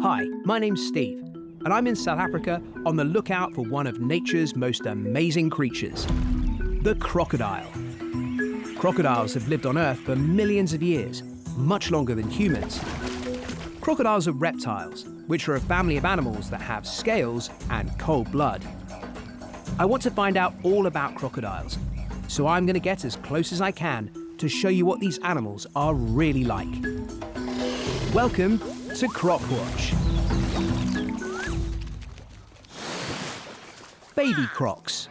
Hi, my name's Steve, and I'm in South Africa on the lookout for one of nature's most amazing creatures, the crocodile. Crocodiles have lived on Earth for millions of years, much longer than humans. Crocodiles are reptiles, which are a family of animals that have scales and cold blood. I want to find out all about crocodiles, so I'm going to get as close as I can to show you what these animals are really like. Welcome to Croc Watch. Baby crocs.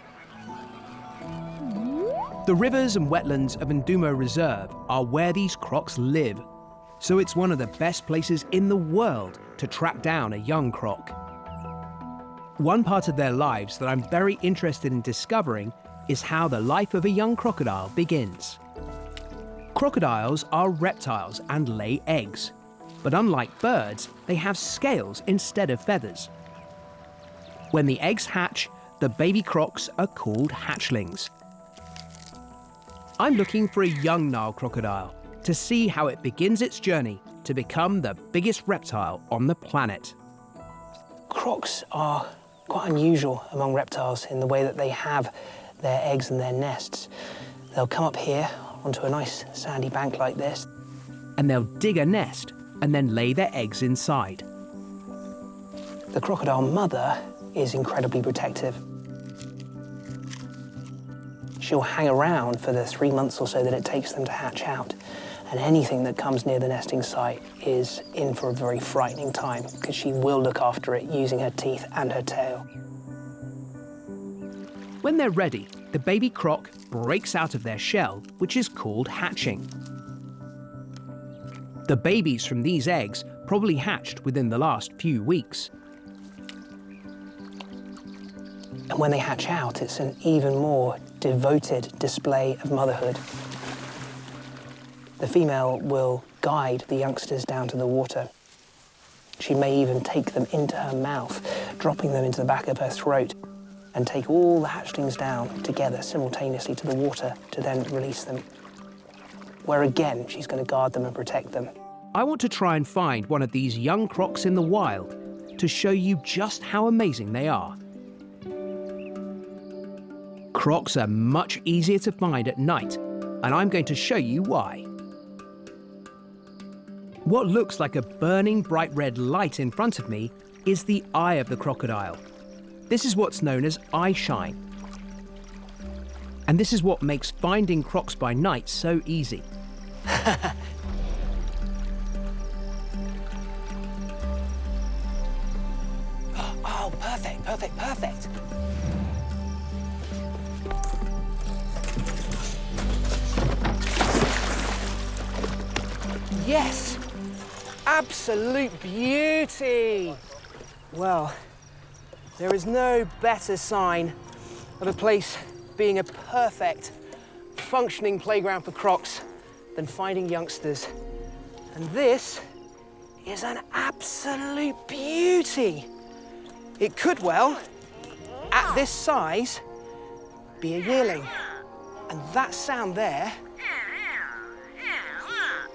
The rivers and wetlands of Ndumo Reserve are where these crocs live, so it's one of the best places in the world to track down a young croc. One part of their lives that I'm very interested in discovering is how the life of a young crocodile begins. Crocodiles are reptiles and lay eggs, but unlike birds, they have scales instead of feathers. When the eggs hatch, the baby crocs are called hatchlings. I'm looking for a young Nile crocodile to see how it begins its journey to become the biggest reptile on the planet. Crocs are quite unusual among reptiles in the way that they have their eggs and their nests. They'll come up here onto a nice sandy bank like this. And they'll dig a nest and then lay their eggs inside. The crocodile mother is incredibly protective. She'll hang around for the 3 months or so that it takes them to hatch out. And anything that comes near the nesting site is in for a very frightening time because she will look after it using her teeth and her tail. When they're ready, the baby croc breaks out of their shell, which is called hatching. The babies from these eggs probably hatched within the last few weeks. And when they hatch out, it's an even more devoted display of motherhood. The female will guide the youngsters down to the water. She may even take them into her mouth, dropping them into the back of her throat, and take all the hatchlings down together simultaneously to the water to then release them, where again she's going to guard them and protect them. I want to try and find one of these young crocs in the wild to show you just how amazing they are. Crocs are much easier to find at night, and I'm going to show you why. What looks like a burning bright red light in front of me is the eye of the crocodile. This is what's known as eye shine. And this is what makes finding crocs by night so easy. Oh, perfect, perfect, perfect. Yes! Absolute beauty! Well, there is no better sign of a place being a perfect, functioning playground for crocs than finding youngsters. And this is an absolute beauty. It could well, at this size, be a yearling. And that sound there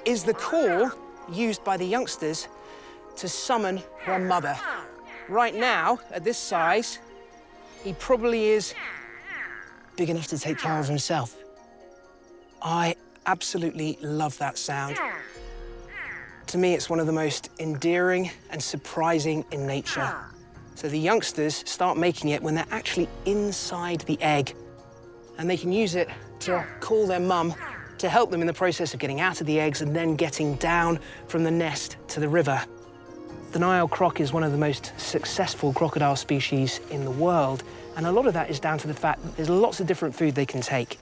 is the call used by the youngsters to summon their mother. Right now, at this size, he probably is big enough to take care of himself. I absolutely love that sound. To me, it's one of the most endearing and surprising in nature. So the youngsters start making it when they're actually inside the egg, and they can use it to call their mum to help them in the process of getting out of the eggs and then getting down from the nest to the river. The Nile croc is one of the most successful crocodile species in the world, and a lot of that is down to the fact that there's lots of different food they can take.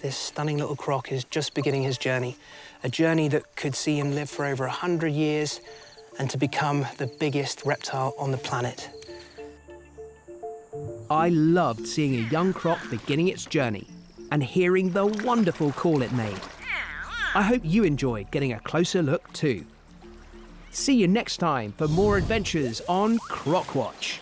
This stunning little croc is just beginning his journey, a journey that could see him live for over 100 years and to become the biggest reptile on the planet. I loved seeing a young croc beginning its journey and hearing the wonderful call it made. I hope you enjoyed getting a closer look too. See you next time for more adventures on Croc Watch.